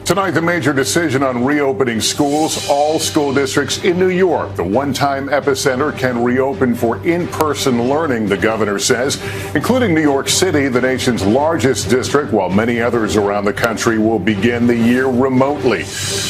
Tonight, the major decision on reopening schools. All school districts in New York, the one-time epicenter, can reopen for in-person learning, the governor says, including New York City, the nation's largest district, while many others around the country will begin the year remotely.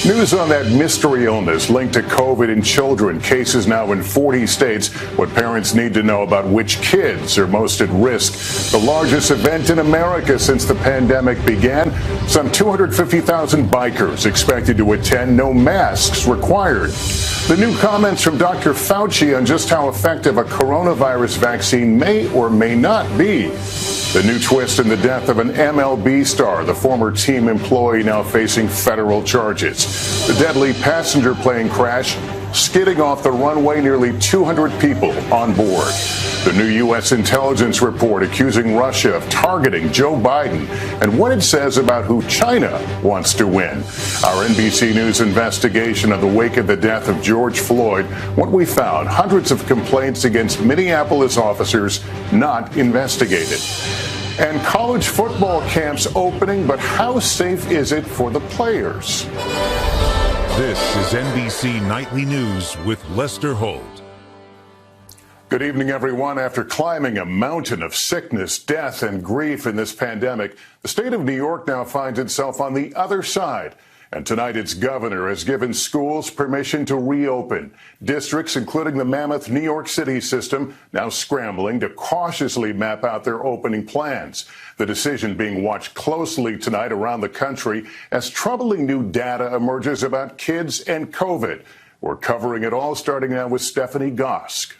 News on that mystery illness linked to COVID in children. Cases now in 40 states. What parents need to know about which kids are most at risk. The largest event in America since the pandemic began. Some 250,000 bikers expected to attend, no masks required. The new comments from Dr. Fauci on just how effective a coronavirus vaccine may or may not be. The new twist in the death of an MLB star, the former team employee now facing federal charges. The deadly passenger plane crash, skidding off the runway, nearly 200 people on board. The new U.S. intelligence report accusing Russia of targeting Joe Biden and what it says about who China wants to win. Our NBC News investigation of the wake of the death of George Floyd. What we found, hundreds of complaints against Minneapolis officers not investigated. And college football camps opening, but how safe is it for the players? This is NBC Nightly News with Lester Holt. Good evening, everyone. After climbing a mountain of sickness, death, and grief in this pandemic, the state of New York now finds itself on the other side. And tonight, its governor has given schools permission to reopen. Districts, including the mammoth New York City system, now scrambling to cautiously map out their opening plans. The decision being watched closely tonight around the country as troubling new data emerges about kids and COVID. We're covering it all, starting now with Stephanie Gosk.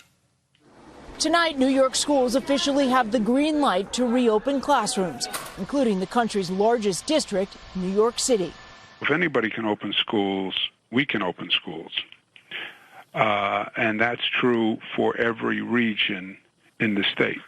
Tonight, New York schools officially have the green light to reopen classrooms, including the country's largest district, New York City. If anybody can open schools, we can open schools. And that's true for every region in the state,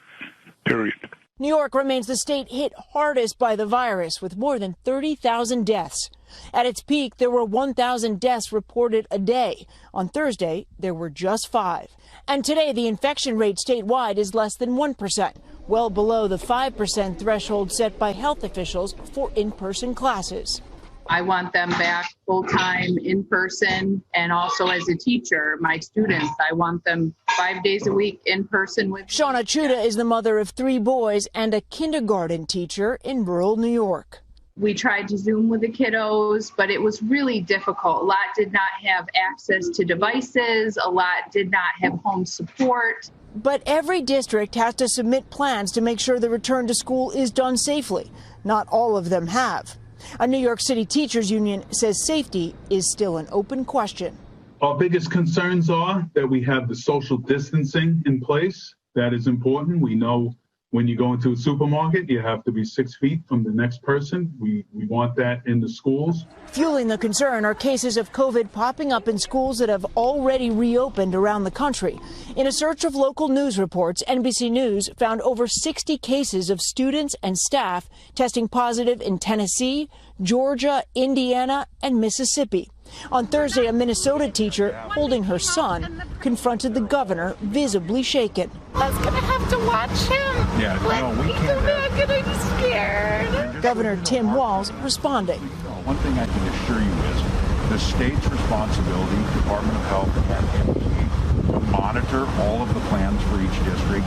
period. New York remains the state hit hardest by the virus, with more than 30,000 deaths. At its peak, there were 1,000 deaths reported a day. On Thursday, there were just 5. And today, the infection rate statewide is less than 1%, well below the 5% threshold set by health officials for in-person classes. I want them back full-time in person, and also as a teacher, my students, I want them 5 days a week in person with me. Shauna Chuda is the mother of 3 boys and a kindergarten teacher in rural New York. We tried to Zoom with the kiddos, but it was really difficult. A lot did not have access to devices. A lot did not have home support. But every district has to submit plans to make sure the return to school is done safely. Not all of them have. A New York City teachers union says safety is still an open question. Our biggest concerns are that we have the social distancing in place. That is important. We know when you go into a supermarket, you have to be 6 feet from the next person. We want that in the schools. Fueling the concern are cases of COVID popping up in schools that have already reopened around the country. In a search of local news reports, NBC News found over 60 cases of students and staff testing positive in Tennessee, Georgia, Indiana, and Mississippi. On Thursday, a Minnesota teacher holding her son confronted the governor, visibly shaken. I was going to have to watch him. Yeah, no, we can't. I'm going to be scared. Governor Tim Walz responding. One thing I can assure you is the state's responsibility, Department of Health and MD, to monitor all of the plans for each district.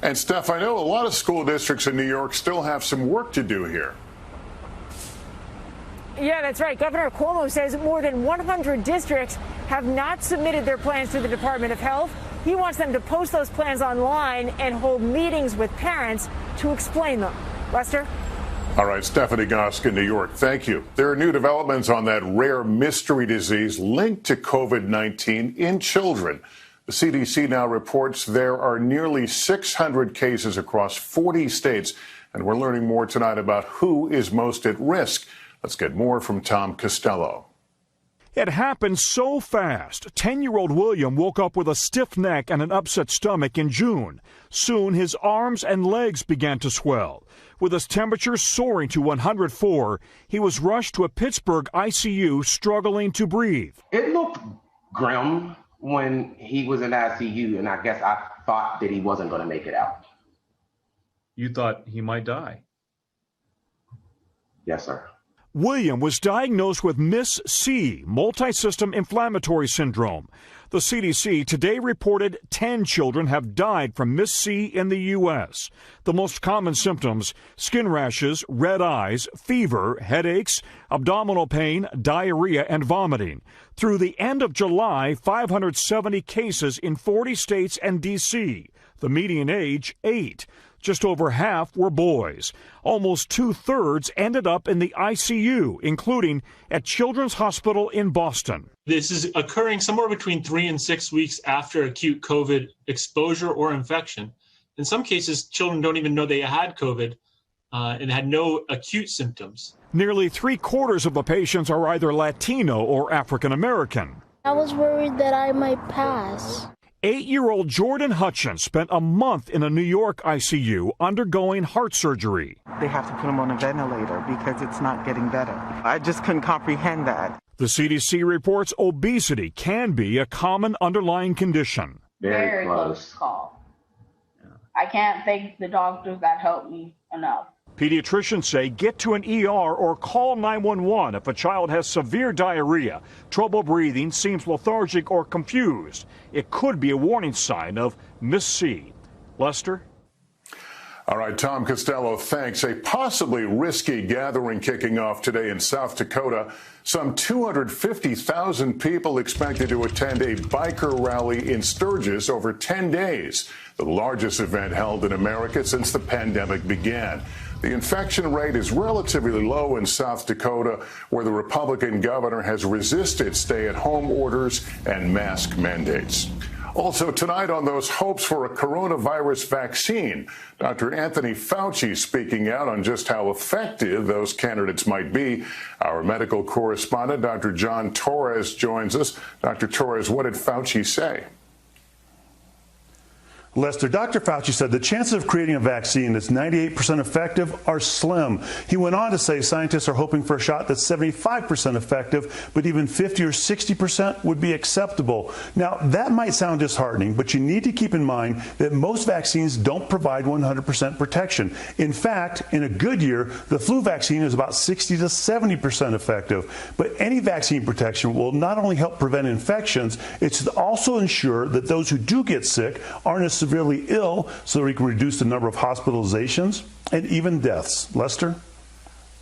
And Steph, I know a lot of school districts in New York still have some work to do here. Yeah, that's right. Governor Cuomo says more than 100 districts have not submitted their plans to the Department of Health. He wants them to post those plans online and hold meetings with parents to explain them. Lester? All right, Stephanie Gosk in New York, thank you. There are new developments on that rare mystery disease linked to COVID-19 in children. The CDC now reports there are nearly 600 cases across 40 states, and we're learning more tonight about who is most at risk. Let's get more from Tom Costello. It happened so fast. 10-year-old William woke up with a stiff neck and an upset stomach in June. Soon, his arms and legs began to swell. With his temperature soaring to 104, he was rushed to a Pittsburgh ICU struggling to breathe. It looked grim when he was in ICU, and I guess I thought that he wasn't going to make it out. You thought he might die? Yes, sir. William was diagnosed with MIS-C, multisystem inflammatory syndrome. The CDC today reported 10 children have died from MIS-C in the U.S. The most common symptoms: skin rashes, red eyes, fever, headaches, abdominal pain, diarrhea, and vomiting. Through the end of July, 570 cases in 40 states and D.C. The median age, 8. Just over half were boys. Almost 2/3 ended up in the ICU, including at Children's Hospital in Boston. This is occurring somewhere between 3 and 6 weeks after acute COVID exposure or infection. In some cases, children don't even know they had COVID and had no acute symptoms. Nearly 3/4 of the patients are either Latino or African American. I was worried that I might pass. 8-year-old Jordan Hutchins spent a month in a New York ICU undergoing heart surgery. They have to put him on a ventilator because it's not getting better. I just couldn't comprehend that. The CDC reports obesity can be a common underlying condition. Very close call. I can't thank the doctors that helped me enough. Pediatricians say get to an ER or call 911 if a child has severe diarrhea, trouble breathing, seems lethargic or confused. It could be a warning sign of MIS-C. Lester? All right, Tom Costello, thanks. A possibly risky gathering kicking off today in South Dakota. Some 250,000 people expected to attend a biker rally in Sturgis over 10 days, the largest event held in America since the pandemic began. The infection rate is relatively low in South Dakota, where the Republican governor has resisted stay-at-home orders and mask mandates. Also tonight on those hopes for a coronavirus vaccine, Dr. Anthony Fauci speaking out on just how effective those candidates might be. Our medical correspondent, Dr. John Torres, joins us. Dr. Torres, what did Fauci say? Lester, Dr. Fauci said the chances of creating a vaccine that's 98% effective are slim. He went on to say scientists are hoping for a shot that's 75% effective, but even 50 or 60% would be acceptable. Now, that might sound disheartening, but you need to keep in mind that most vaccines don't provide 100% protection. In fact, in a good year, the flu vaccine is about 60 to 70% effective. But any vaccine protection will not only help prevent infections, it's also ensure that those who do get sick aren't as severely ill, so we can reduce the number of hospitalizations and even deaths. Lester?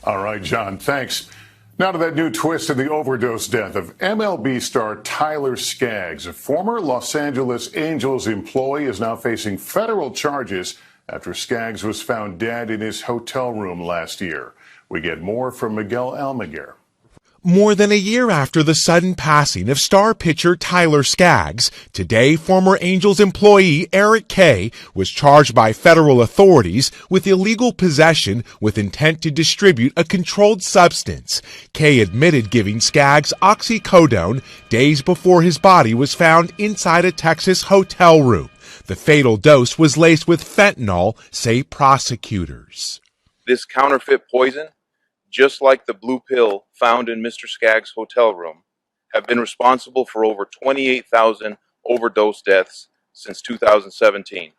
All right, John, thanks. Now to that new twist in the overdose death of MLB star Tyler Skaggs. A former Los Angeles Angels employee is now facing federal charges after Skaggs was found dead in his hotel room last year. We get more from Miguel Almaguer. More than a year after the sudden passing of star pitcher Tyler Skaggs, today former Angels employee Eric Kay was charged by federal authorities with illegal possession with intent to distribute a controlled substance. Kay admitted giving Skaggs oxycodone days before his body was found inside a Texas hotel room. The fatal dose was laced with fentanyl, say prosecutors. This counterfeit poison, just like the blue pill found in Mr. Skaggs' hotel room, have been responsible for over 28,000 overdose deaths since 2017.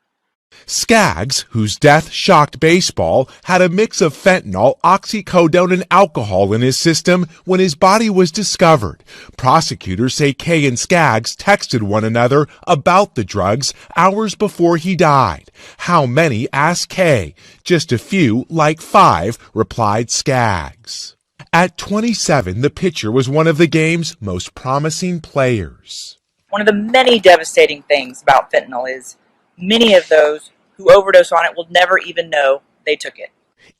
Skaggs, whose death shocked baseball, had a mix of fentanyl, oxycodone, and alcohol in his system when his body was discovered. Prosecutors say Kay and Skaggs texted one another about the drugs hours before he died. How many? Asked Kay. Just a few, like 5, replied Skaggs. At 27, the pitcher was one of the game's most promising players. One of the many devastating things about fentanyl is many of those who overdose on it will never even know they took it.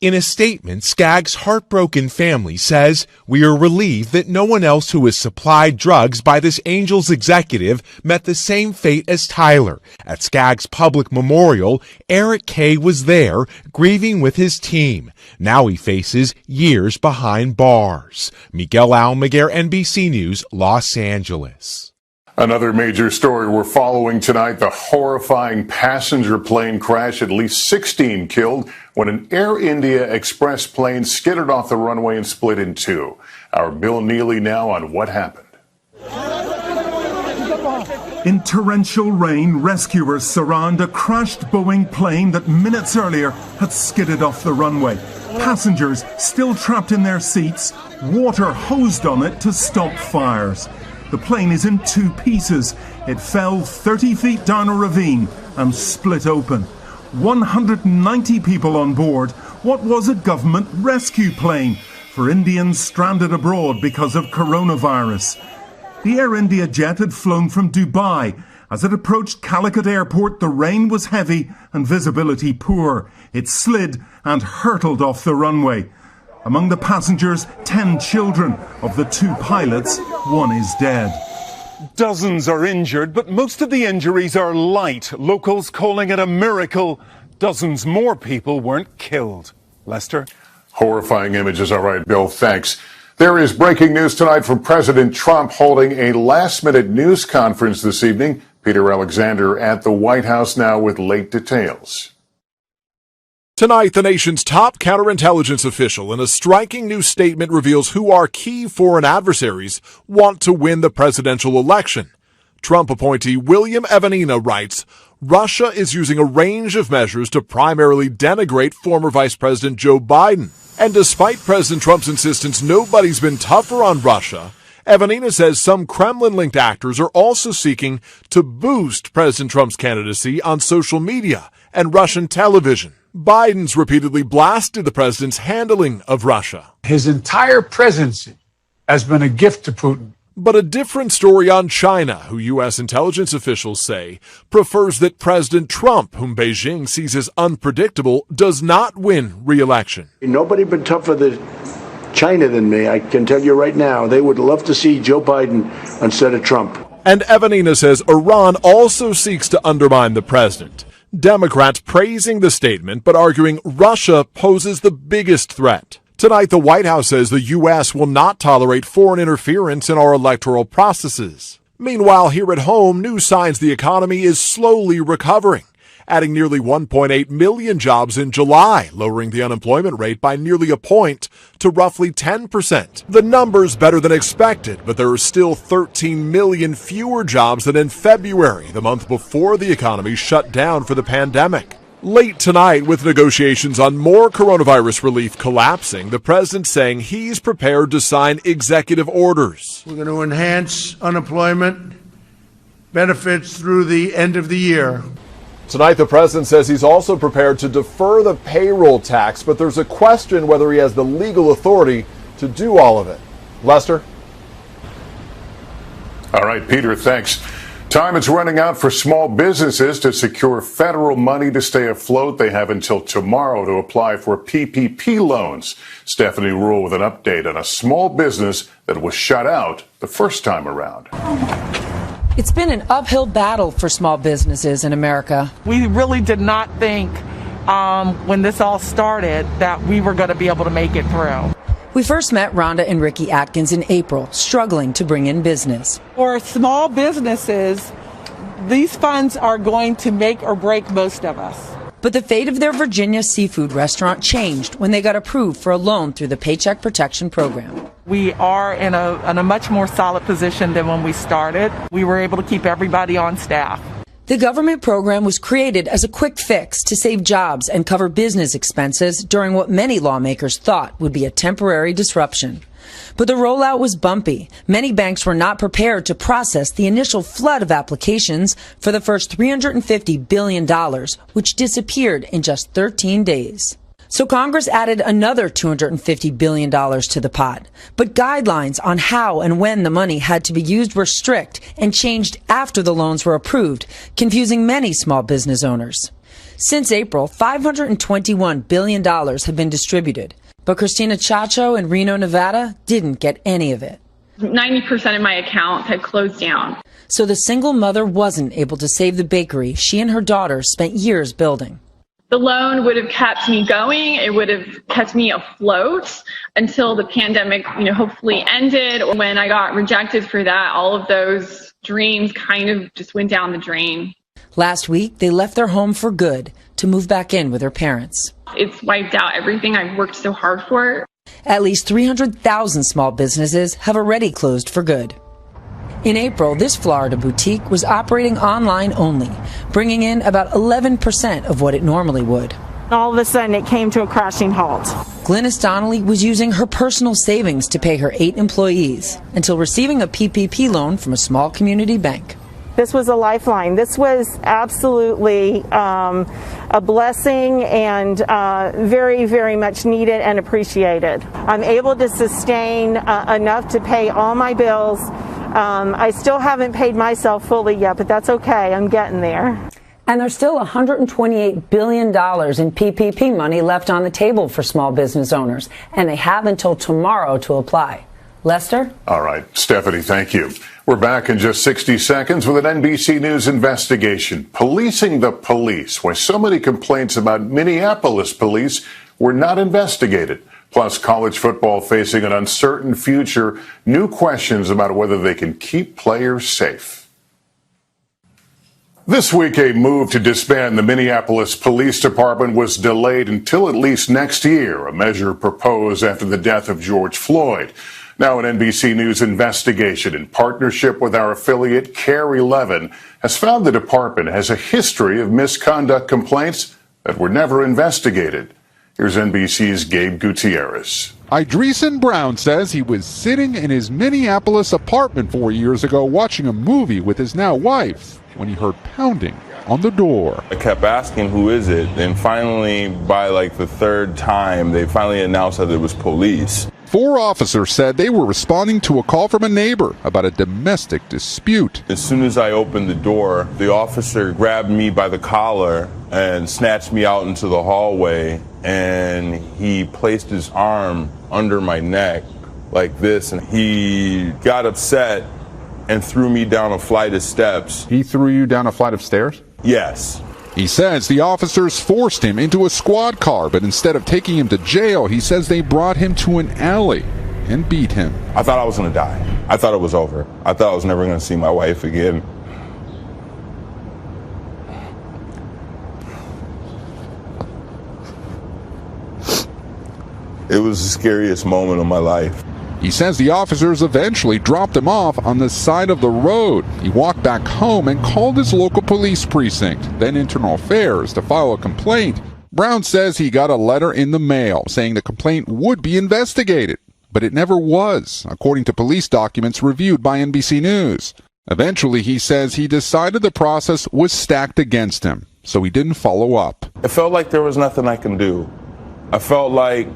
In a statement, Skaggs' heartbroken family says, "We are relieved that no one else who was supplied drugs by this Angels executive met the same fate as Tyler." At Skaggs' public memorial, Eric Kay was there, grieving with his team. Now he faces years behind bars. Miguel Almaguer, NBC News, Los Angeles. Another major story we're following tonight, the horrifying passenger plane crash. At least 16 killed when an Air India Express plane skidded off the runway and split in two. Our Bill Neely now on what happened. In torrential rain, rescuers surround a crashed Boeing plane that minutes earlier had skidded off the runway. Passengers still trapped in their seats, water hosed on it to stop fires. The plane is in two pieces. It fell 30 feet down a ravine and split open. 190 people on board what was a government rescue plane for Indians stranded abroad because of coronavirus. The Air India jet had flown from Dubai. As it approached Calicut Airport, the rain was heavy and visibility poor. It slid and hurtled off the runway. Among the passengers, 10 children. Of the 2 pilots, 1 is dead. Dozens are injured, but most of the injuries are light. Locals calling it a miracle. Dozens more people weren't killed. Lester? Horrifying images. All right, Bill, thanks. There is breaking news tonight from President Trump holding a last-minute news conference this evening. Peter Alexander at the White House now with late details. Tonight, the nation's top counterintelligence official in a striking new statement reveals who our key foreign adversaries want to win the presidential election. Trump appointee William Evanina writes, Russia is using a range of measures to primarily denigrate former Vice President Joe Biden. And despite President Trump's insistence nobody's been tougher on Russia, Evanina says some Kremlin-linked actors are also seeking to boost President Trump's candidacy on social media and Russian television. Biden's repeatedly blasted the president's handling of Russia. His entire presidency has been a gift to Putin. But a different story on China, who U.S. intelligence officials say prefers that President Trump, whom Beijing sees as unpredictable, does not win re-election. Nobody been tougher than China than me. I can tell you right now, they would love to see Joe Biden instead of Trump. And Evanina says Iran also seeks to undermine the president. Democrats praising the statement, but arguing Russia poses the biggest threat. Tonight, the White House says the U.S. will not tolerate foreign interference in our electoral processes. Meanwhile, here at home, news signs the economy is slowly recovering, adding nearly 1.8 million jobs in July, lowering the unemployment rate by nearly a point to roughly 10%. The number's better than expected, but there are still 13 million fewer jobs than in February, the month before the economy shut down for the pandemic. Late tonight, with negotiations on more coronavirus relief collapsing, the president saying he's prepared to sign executive orders. We're going to enhance unemployment benefits through the end of the year. Tonight, the president says he's also prepared to defer the payroll tax, but there's a question whether he has the legal authority to do all of it. Lester? All right, Peter, thanks. Time is running out for small businesses to secure federal money to stay afloat. They have until tomorrow to apply for PPP loans. Stephanie Rule with an update on a small business that was shut out the first time around. It's been an uphill battle for small businesses in America. We really did not think when this all started that we were going to be able to make it through. We first met Rhonda and Ricky Atkins in April, struggling to bring in business. For small businesses, these funds are going to make or break most of us. But the fate of their Virginia seafood restaurant changed when they got approved for a loan through the Paycheck Protection Program. We are in a much more solid position than when we started. We were able to keep everybody on staff. The government program was created as a quick fix to save jobs and cover business expenses during what many lawmakers thought would be a temporary disruption. But the rollout was bumpy. Many banks were not prepared to process the initial flood of applications for the first $350 billion, which disappeared in just 13 days. So Congress added another $250 billion to the pot. But guidelines on how and when the money had to be used were strict and changed after the loans were approved, confusing many small business owners. Since April, $521 billion have been distributed. But Christina Chacho in Reno, Nevada didn't get any of it. 90% of my accounts had closed down. So the single mother wasn't able to save the bakery she and her daughter spent years building. The loan would have kept me going. It would have kept me afloat until the pandemic, hopefully ended. When I got rejected for that, all of those dreams kind of just went down the drain. Last week, they left their home for good to move back in with their parents. It's wiped out everything I've worked so hard for. At least 300,000 small businesses have already closed for good. In April, this Florida boutique was operating online only, bringing in about 11% of what it normally would. All of a sudden, it came to a crashing halt. Glynis Donnelly was using her personal savings to pay her 8 employees until receiving a PPP loan from a small community bank. This was a lifeline. This was absolutely a blessing and very, very much needed and appreciated. I'm able to sustain enough to pay all my bills. I still haven't paid myself fully yet, but that's okay. I'm getting there. And there's still $128 billion in PPP money left on the table for small business owners, and they have until tomorrow to apply. Lester? All right, Stephanie, thank you. We're back in just 60 seconds with an NBC News investigation. Policing the police. Why so many complaints about Minneapolis police were not investigated. Plus, college football facing an uncertain future. New questions about whether they can keep players safe. This week, a move to disband the Minneapolis Police Department was delayed until at least next year, a measure proposed after the death of George Floyd. Now, an NBC News investigation in partnership with our affiliate Care 11 has found the department has a history of misconduct complaints that were never investigated. Here's NBC's Gabe Gutierrez. Idreessen Brown says he was sitting in his Minneapolis apartment 4 years ago watching a movie with his now wife when he heard pounding on the door. I kept asking, who is it? And finally, by like the third time, they finally announced that it was police. 4 officers said they were responding to a call from a neighbor about a domestic dispute. As soon as I opened the door, the officer grabbed me by the collar and snatched me out into the hallway, and he placed his arm under my neck like this, and he got upset and threw me down a flight of steps. He threw you down a flight of stairs? Yes. He says the officers forced him into a squad car, but instead of taking him to jail, he says they brought him to an alley and beat him. I thought I was going to die. I thought it was over. I thought I was never going to see my wife again. It was the scariest moment of my life. He says the officers eventually dropped him off on the side of the road. He walked back home and called his local police precinct, then Internal Affairs, to file a complaint. Brown says he got a letter in the mail saying the complaint would be investigated, but it never was, according to police documents reviewed by NBC News. Eventually, he says he decided the process was stacked against him, so he didn't follow up. It felt like there was nothing I can do. I felt like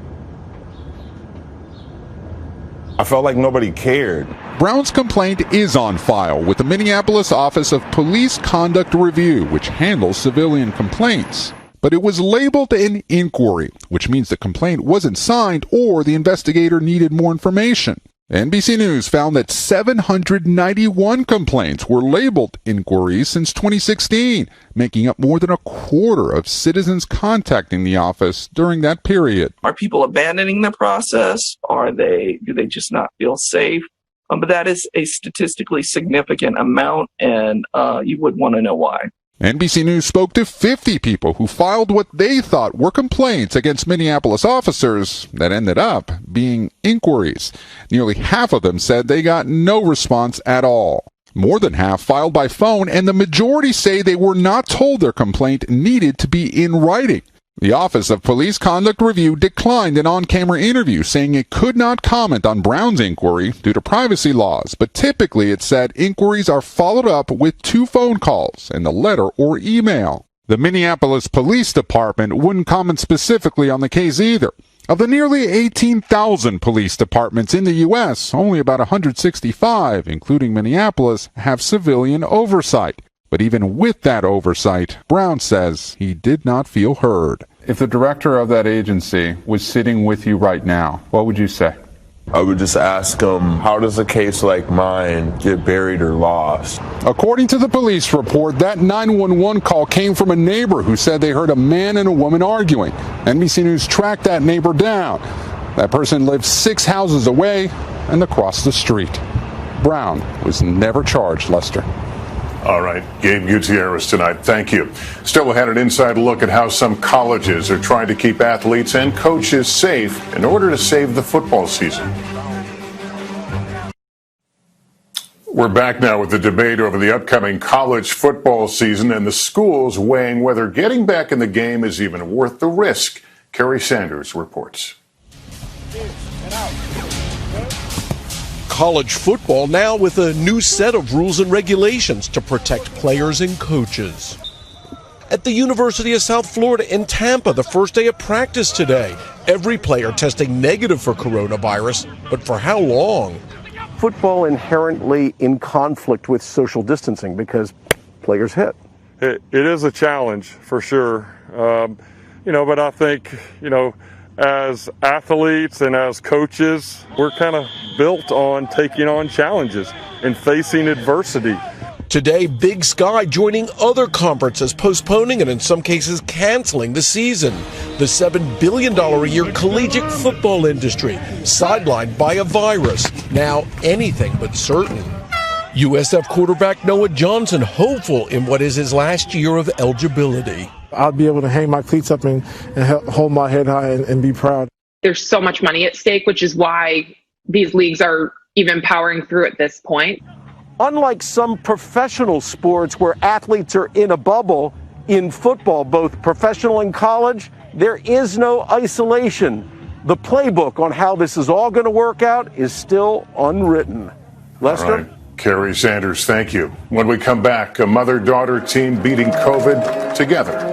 nobody cared. Brown's complaint is on file with the Minneapolis Office of Police Conduct Review, which handles civilian complaints. But it was labeled an inquiry, which means the complaint wasn't signed or the investigator needed more information. NBC News found that 791 complaints were labeled inquiries since 2016, making up more than a quarter of citizens contacting the office during that period. Are people abandoning the process? Do they just not feel safe? But that is a statistically significant amount, and you would want to know why. NBC News spoke to 50 people who filed what they thought were complaints against Minneapolis officers that ended up being inquiries. Nearly half of them said they got no response at all. More than half filed by phone, and the majority say they were not told their complaint needed to be in writing. The Office of Police Conduct Review declined an on-camera interview, saying it could not comment on Brown's inquiry due to privacy laws, but typically it said inquiries are followed up with 2 phone calls and a letter or email. The Minneapolis Police Department wouldn't comment specifically on the case either. Of the nearly 18,000 police departments in the U.S., only about 165, including Minneapolis, have civilian oversight. But even with that oversight, Brown says he did not feel heard. If the director of that agency was sitting with you right now, what would you say? I would just ask him, how does a case like mine get buried or lost? According to the police report, that 911 call came from a neighbor who said they heard a man and a woman arguing. NBC News tracked that neighbor down. That person lived 6 houses away and across the street. Brown was never charged, Lester. All right, Gabe Gutierrez tonight. Thank you. Still ahead, an inside look at how some colleges are trying to keep athletes and coaches safe in order to save the football season. We're back now with the debate over the upcoming college football season and the schools weighing whether getting back in the game is even worth the risk. Kerry Sanders reports. College football now with a new set of rules and regulations to protect players and coaches. At the University of South Florida in Tampa, the first day of practice today. Every player testing negative for coronavirus, but for how long? Football inherently in conflict with social distancing because players hit. It is a challenge for sure. But I think, as athletes and as coaches, we're kind of built on taking on challenges and facing adversity. Today, Big Sky joining other conferences postponing and in some cases canceling the season. The $7 billion a year collegiate football industry, sidelined by a virus, now anything but certain. USF quarterback Noah Johnson hopeful in what is his last year of eligibility. I'll be able to hang my cleats up and hold my head high and be proud. There's so much money at stake, which is why these leagues are even powering through at this point. Unlike some professional sports where athletes are in a bubble, in football, both professional and college, there is no isolation. The playbook on how this is all going to work out is still unwritten. Lester? All right. Kerry Sanders, thank you. When we come back, a mother-daughter team beating COVID together.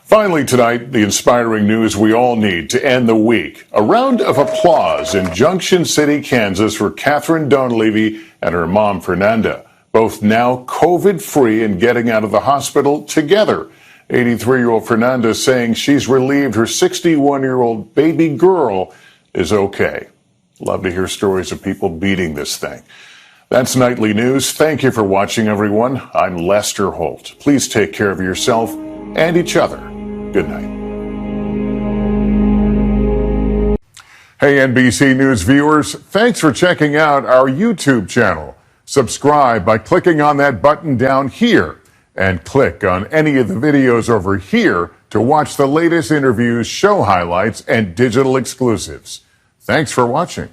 Finally tonight, the inspiring news we all need to end the week. A round of applause in Junction City, Kansas for Catherine Donlevy and her mom, Fernanda, both now COVID-free and getting out of the hospital together. 83-year-old Fernanda saying she's relieved her 61-year-old baby girl is okay. Love to hear stories of people beating this thing. That's Nightly News. Thank you for watching, everyone. I'm Lester Holt. Please take care of yourself and each other. Good night. Hey, NBC News viewers, thanks for checking out our YouTube channel. Subscribe by clicking on that button down here and click on any of the videos over here to watch the latest interviews, show highlights, and digital exclusives. Thanks for watching.